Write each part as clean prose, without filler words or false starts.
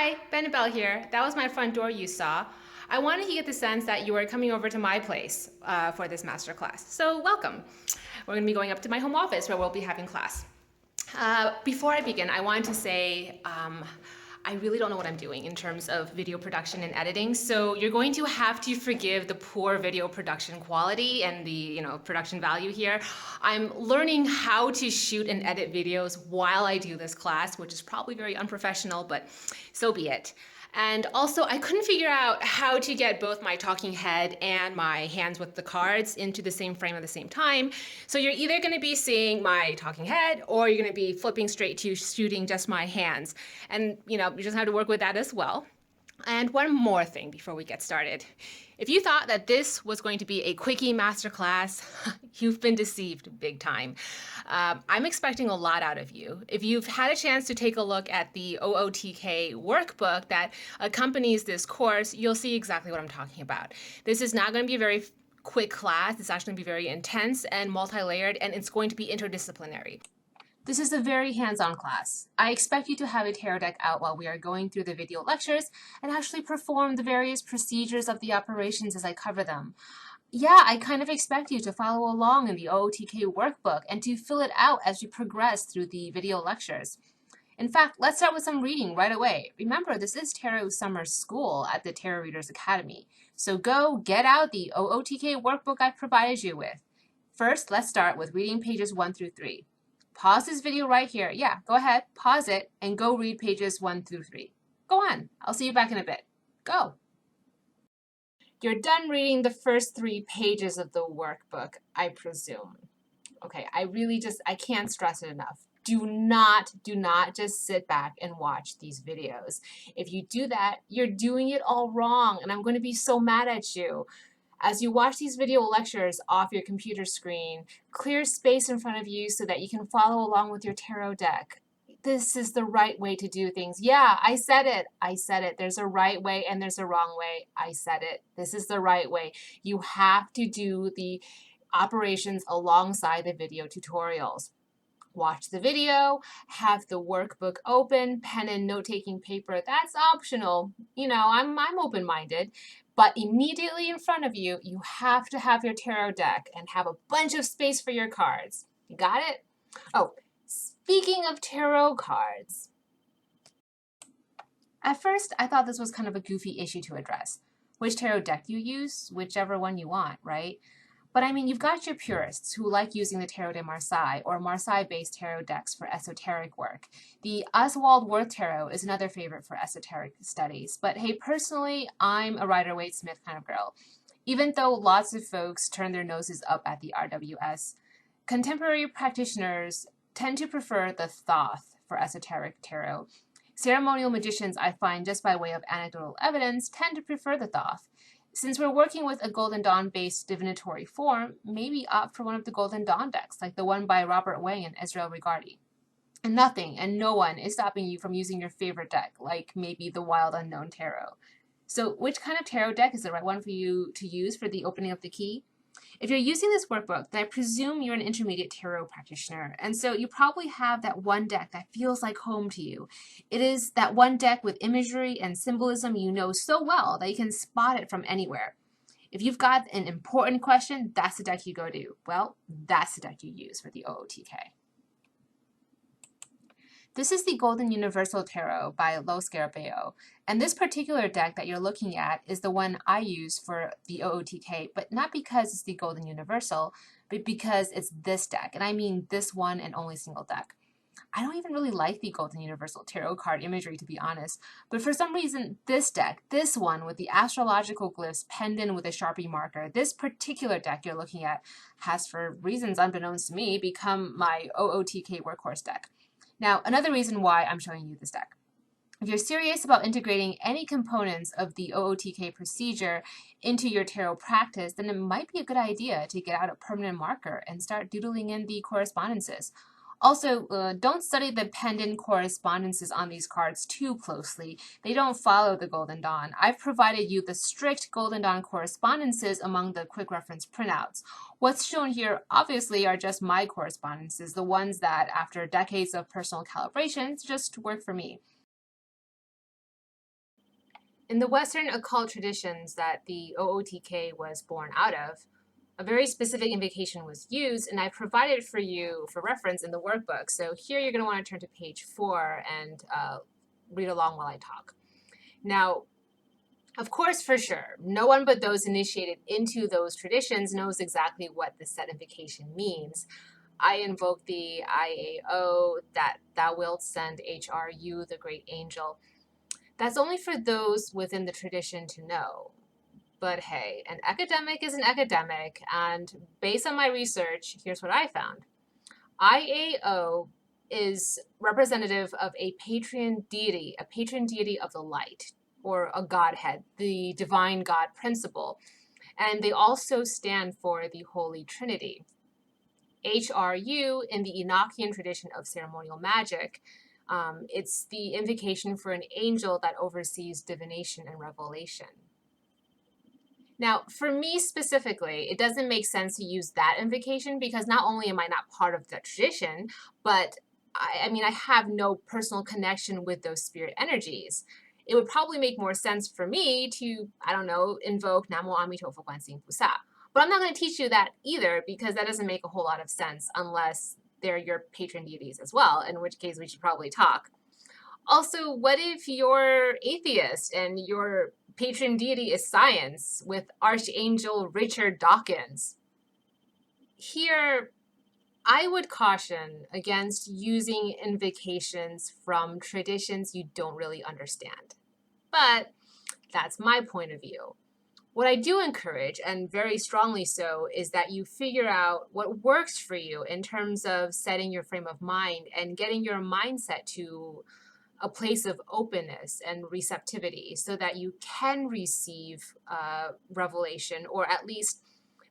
Hi, Benebell here. That was my front door you saw. I wanted to get the sense that you were coming over to my place for this master class. So welcome. We're going to be going up to my home office where we'll be having class. Before I begin, I wanted to say I really don't know what I'm doing in terms of video production and editing, so you're going to have to forgive the poor video production quality and the production value here. I'm learning how to shoot and edit videos while I do this class, which is probably very unprofessional, but so be it. And also, I couldn't figure out how to get both my talking head and my hands with the cards into the same frame at the same time. So you're either going to be seeing my talking head or you're going to be flipping straight to shooting just my hands. And, you just have to work with that as well. And one more thing before we get started. If you thought that this was going to be a quickie masterclass, you've been deceived big time. I'm expecting a lot out of you. If you've had a chance to take a look at the OOTK workbook that accompanies this course, you'll see exactly what I'm talking about. This is not going to be a very quick class. It's actually going to be very intense and multi-layered, and it's going to be interdisciplinary. This is a very hands-on class. I expect you to have a tarot deck out while we are going through the video lectures and actually perform the various procedures of the operations as I cover them. Yeah, I kind of expect you to follow along in the OOTK workbook and to fill it out as you progress through the video lectures. In fact, let's start with some reading right away. Remember, this is Tarot Summer School at the Tarot Readers Academy. So go get out the OOTK workbook I've provided you with. First, let's start with reading pages 1 through 3. Pause this video right here. Yeah, go ahead, pause it, and go read pages 1 through 3. Go on. I'll see you back in a bit. Go. You're done reading the first 3 pages of the workbook, I presume. Okay, I can't stress it enough. Do not just sit back and watch these videos. If you do that, you're doing it all wrong, and I'm going to be so mad at you. As you watch these video lectures off your computer screen, clear space in front of you so that you can follow along with your tarot deck. This is the right way to do things. Yeah, I said it. There's a right way and there's a wrong way. I said it. This is the right way. You have to do the operations alongside the video tutorials. Watch the video, have the workbook open, pen and note-taking paper. That's optional. I'm open-minded. But immediately in front of you, you have to have your tarot deck and have a bunch of space for your cards. You got it? Oh, speaking of tarot cards. At first, I thought this was kind of a goofy issue to address. Which tarot deck you use, whichever one you want, right? But I mean, you've got your purists who like using the Tarot de Marseille or Marseille-based tarot decks for esoteric work. The Oswald Worth Tarot is another favorite for esoteric studies. But hey, personally, I'm a Rider-Waite-Smith kind of girl. Even though lots of folks turn their noses up at the RWS, contemporary practitioners tend to prefer the Thoth for esoteric tarot. Ceremonial magicians, I find, just by way of anecdotal evidence, tend to prefer the Thoth. Since we're working with a Golden Dawn-based divinatory form, maybe opt for one of the Golden Dawn decks, like the one by Robert Wang and Israel Rigardi. And nothing and no one is stopping you from using your favorite deck, like maybe the Wild Unknown Tarot. So which kind of tarot deck is the right one for you to use for the opening of the key? If you're using this workbook, then I presume you're an intermediate tarot practitioner, and so you probably have that one deck that feels like home to you. It is that one deck with imagery and symbolism you know so well that you can spot it from anywhere. If you've got an important question, that's the deck you go to. Well, that's the deck you use for the OOTK. This is the Golden Universal Tarot by Lo Scarabeo, and this particular deck that you're looking at is the one I use for the OOTK, but not because it's the Golden Universal, but because it's this deck, and I mean this one and only single deck. I don't even really like the Golden Universal Tarot card imagery, to be honest, but for some reason this deck, this one with the astrological glyphs penned in with a Sharpie marker, this particular deck you're looking at has, for reasons unbeknownst to me, become my OOTK workhorse deck. Now, another reason why I'm showing you this deck. If you're serious about integrating any components of the OOTK procedure into your tarot practice, then it might be a good idea to get out a permanent marker and start doodling in the correspondences. Also, don't study the pendant correspondences on these cards too closely. They don't follow the Golden Dawn. I've provided you the strict Golden Dawn correspondences among the quick reference printouts. What's shown here, obviously, are just my correspondences, the ones that, after decades of personal calibrations, just work for me. In the Western occult traditions that the OOTK was born out of, a very specific invocation was used, and I provided for you for reference in the workbook. So here you're going to want to turn to page 4 and read along while I talk. Now, of course, for sure, no one but those initiated into those traditions knows exactly what the set invocation means. I invoke the IAO, that thou wilt send HRU, the great angel. That's only for those within the tradition to know. But hey, an academic is an academic, and based on my research, here's what I found. IAO is representative of a patron deity of the light, or a godhead, the divine God principle. And they also stand for the Holy Trinity. HRU, in the Enochian tradition of ceremonial magic, it's the invocation for an angel that oversees divination and revelation. Now, for me specifically, it doesn't make sense to use that invocation because not only am I not part of that tradition, but I have no personal connection with those spirit energies. It would probably make more sense for me to, I don't know, invoke Namo Amitofu Guanxin Pusa. But I'm not going to teach you that either because that doesn't make a whole lot of sense unless they're your patron deities as well, in which case we should probably talk. Also, what if you're atheist and your patron deity is science with Archangel Richard Dawkins? Here, I would caution against using invocations from traditions you don't really understand. But that's my point of view. What I do encourage, and very strongly so, is that you figure out what works for you in terms of setting your frame of mind and getting your mindset to a place of openness and receptivity so that you can receive revelation, or at least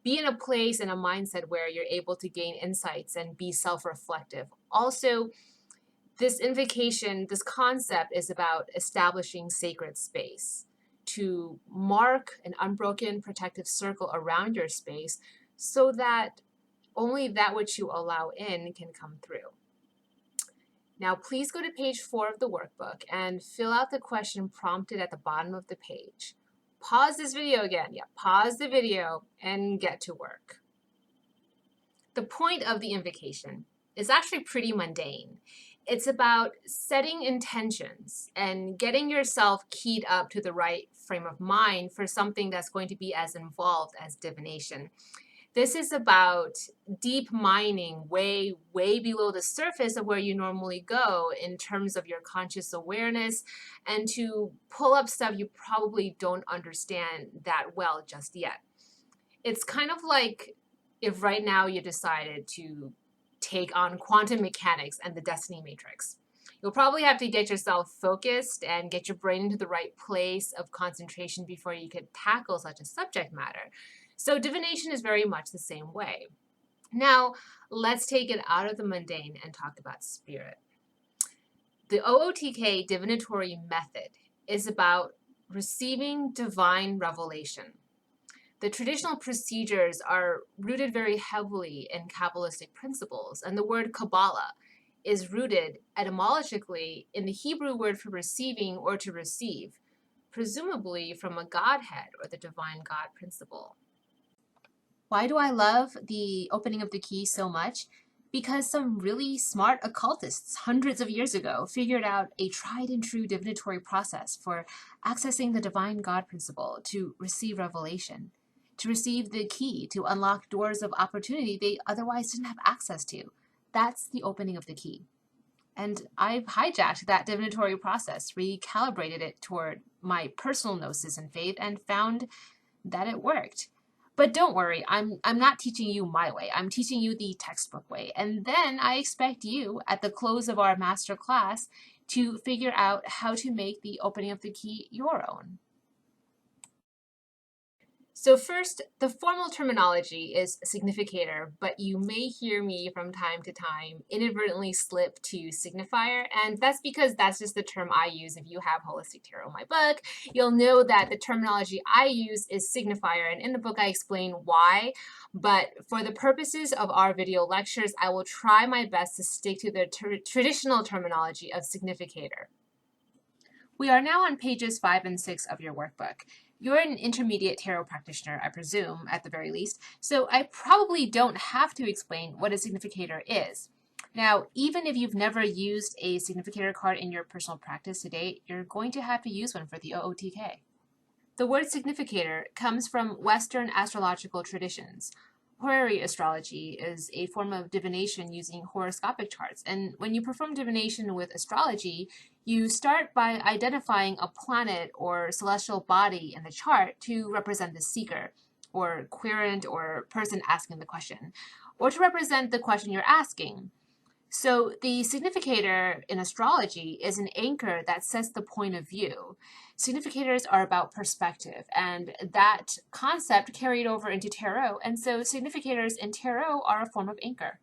be in a place and a mindset where you're able to gain insights and be self-reflective. Also, this invocation, this concept is about establishing sacred space to mark an unbroken protective circle around your space so that only that which you allow in can come through. Now, please go to page 4 of the workbook and fill out the question prompted at the bottom of the page. Pause this video again. Yeah, pause the video and get to work. The point of the invocation is actually pretty mundane. It's about setting intentions and getting yourself keyed up to the right frame of mind for something that's going to be as involved as divination. This is about deep mining way below the surface of where you normally go in terms of your conscious awareness, and to pull up stuff you probably don't understand that well just yet. It's kind of like if right now you decided to take on quantum mechanics and the destiny matrix. You'll probably have to get yourself focused and get your brain into the right place of concentration before you could tackle such a subject matter. So divination is very much the same way. Now, let's take it out of the mundane and talk about spirit. The OOTK divinatory method is about receiving divine revelation. The traditional procedures are rooted very heavily in Kabbalistic principles, and the word Kabbalah is rooted etymologically in the Hebrew word for receiving or to receive, presumably from a godhead or the divine God principle. Why do I love the opening of the key so much? Because some really smart occultists hundreds of years ago figured out a tried and true divinatory process for accessing the divine God principle to receive revelation, to receive the key to unlock doors of opportunity they otherwise didn't have access to. That's the opening of the key. And I've hijacked that divinatory process, recalibrated it toward my personal gnosis and faith, and found that it worked. But don't worry, I'm not teaching you my way. I'm teaching you the textbook way. And then I expect you, at the close of our master class, to figure out how to make the opening of the key your own. So first, the formal terminology is significator, but you may hear me from time to time inadvertently slip to signifier, and that's because that's just the term I use. If you have Holistic Tarot, my book, you'll know that the terminology I use is signifier, and in the book I explain why, but for the purposes of our video lectures, I will try my best to stick to the traditional terminology of significator. We are now on pages 5 and 6 of your workbook. You're an intermediate tarot practitioner, I presume, at the very least, so I probably don't have to explain what a significator is. Now, even if you've never used a significator card in your personal practice to date, you're going to have to use one for the OOTK. The word significator comes from Western astrological traditions. Horary astrology is a form of divination using horoscopic charts, and when you perform divination with astrology, you start by identifying a planet or celestial body in the chart to represent the seeker, or querent, or person asking the question, or to represent the question you're asking. So the significator in astrology is an anchor that sets the point of view. Significators are about perspective, and that concept carried over into tarot, and so significators in tarot are a form of anchor.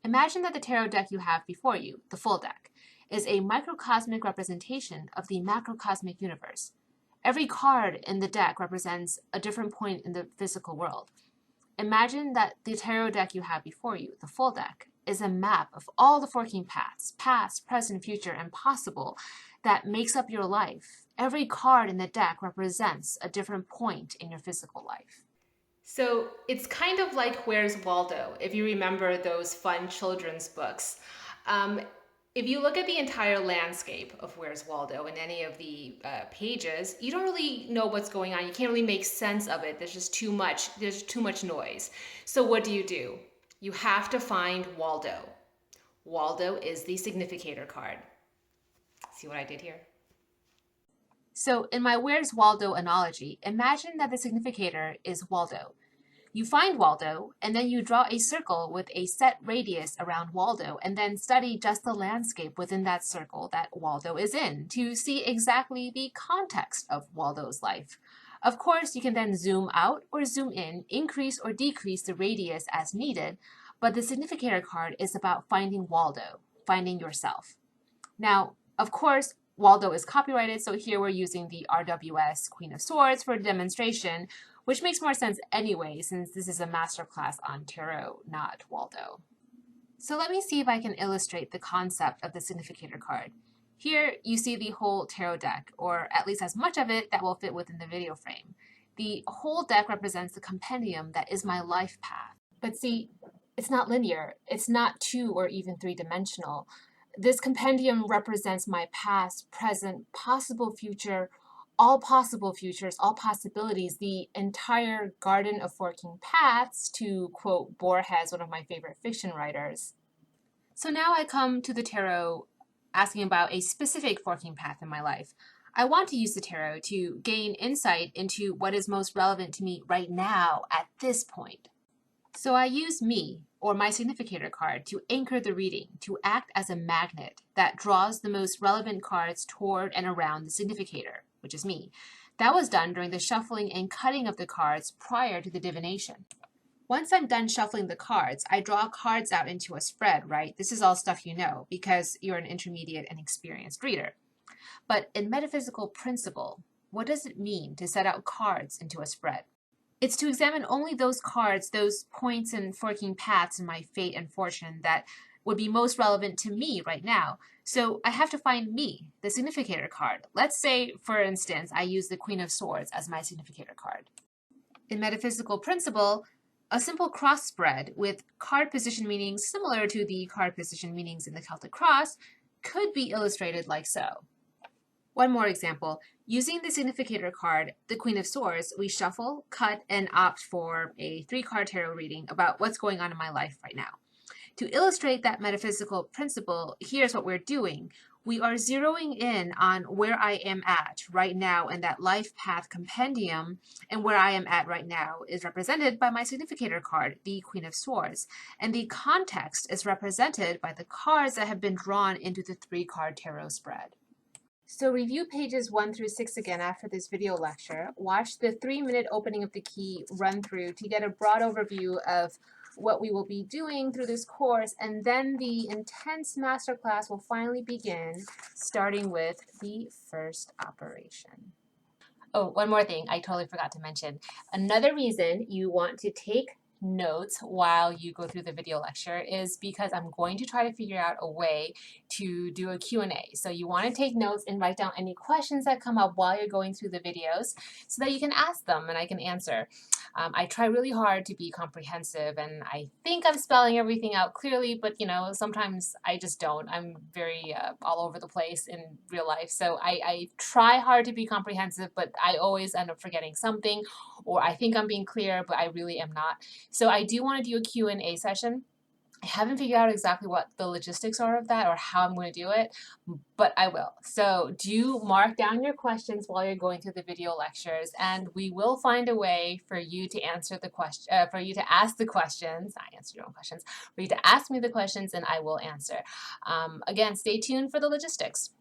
Imagine that the tarot deck you have before you, the full deck, is a microcosmic representation of the macrocosmic universe. Every card in the deck represents a different point in the physical world. Imagine that the tarot deck you have before you, the full deck, is a map of all the forking paths, past, present, future, and possible, that makes up your life. Every card in the deck represents a different point in your physical life. So it's kind of like Where's Waldo, if you remember those fun children's books. If you look at the entire landscape of Where's Waldo in any of the pages, you don't really know what's going on. You can't really make sense of it. There's just too much. There's too much noise. So what do? You have to find Waldo. Waldo is the significator card. See what I did here? So in my Where's Waldo analogy, imagine that the significator is Waldo. You find Waldo, and then you draw a circle with a set radius around Waldo, and then study just the landscape within that circle that Waldo is in to see exactly the context of Waldo's life. Of course, you can then zoom out or zoom in, increase or decrease the radius as needed, but the significator card is about finding Waldo, finding yourself. Now, of course, Waldo is copyrighted, so here we're using the RWS Queen of Swords for demonstration, which makes more sense anyway, since this is a masterclass on tarot, not Waldo. So let me see if I can illustrate the concept of the significator card. Here you see the whole tarot deck, or at least as much of it that will fit within the video frame. The whole deck represents the compendium that is my life path. But see, it's not linear. It's not 2 or even 3-dimensional. This compendium represents my past, present, possible future, all possible futures, all possibilities, the entire garden of forking paths, to quote Borges, one of my favorite fiction writers. So now I come to the tarot asking about a specific forking path in my life. I want to use the tarot to gain insight into what is most relevant to me right now at this point. So I use me, or my significator card, to anchor the reading, to act as a magnet that draws the most relevant cards toward and around the significator, which is me. That was done during the shuffling and cutting of the cards prior to the divination. Once I'm done shuffling the cards, I draw cards out into a spread, right? This is all stuff you know because you're an intermediate and experienced reader. But in metaphysical principle, what does it mean to set out cards into a spread? It's to examine only those cards, those points and forking paths in my fate and fortune that would be most relevant to me right now. So I have to find me, the significator card. Let's say, for instance, I use the Queen of Swords as my significator card. In metaphysical principle, a simple cross spread with card position meanings similar to the card position meanings in the Celtic cross could be illustrated like so. One more example. Using the significator card, the Queen of Swords, we shuffle, cut, and opt for a 3-card tarot reading about what's going on in my life right now. To illustrate that metaphysical principle, here's what we're doing. We are zeroing in on where I am at right now in that life path compendium, and where I am at right now is represented by my significator card, the Queen of Swords, and the context is represented by the cards that have been drawn into the 3-card tarot spread. So review pages 1 through 6 again after this video lecture. Watch the 3-minute opening of the key run through to get a broad overview of what we will be doing through this course, and then the intense masterclass will finally begin, starting with the first operation. Oh, one more thing I totally forgot to mention. Another reason you want to take notes while you go through the video lecture is because I'm going to try to figure out a way to do a Q&A. So you want to take notes and write down any questions that come up while you're going through the videos so that you can ask them and I can answer. I try really hard to be comprehensive, and I think I'm spelling everything out clearly, but sometimes I just don't. I'm very all over the place in real life. So I try hard to be comprehensive, but I always end up forgetting something, or I think I'm being clear, but I really am not. So I do want to do a Q&A session. I haven't figured out exactly what the logistics are of that or how I'm going to do it, but I will. So do mark down your questions while you're going through the video lectures, and we will find a way for you to answer the question, for you to ask the questions, not answer your own questions, for you to ask me the questions, and I will answer. Again, stay tuned for the logistics.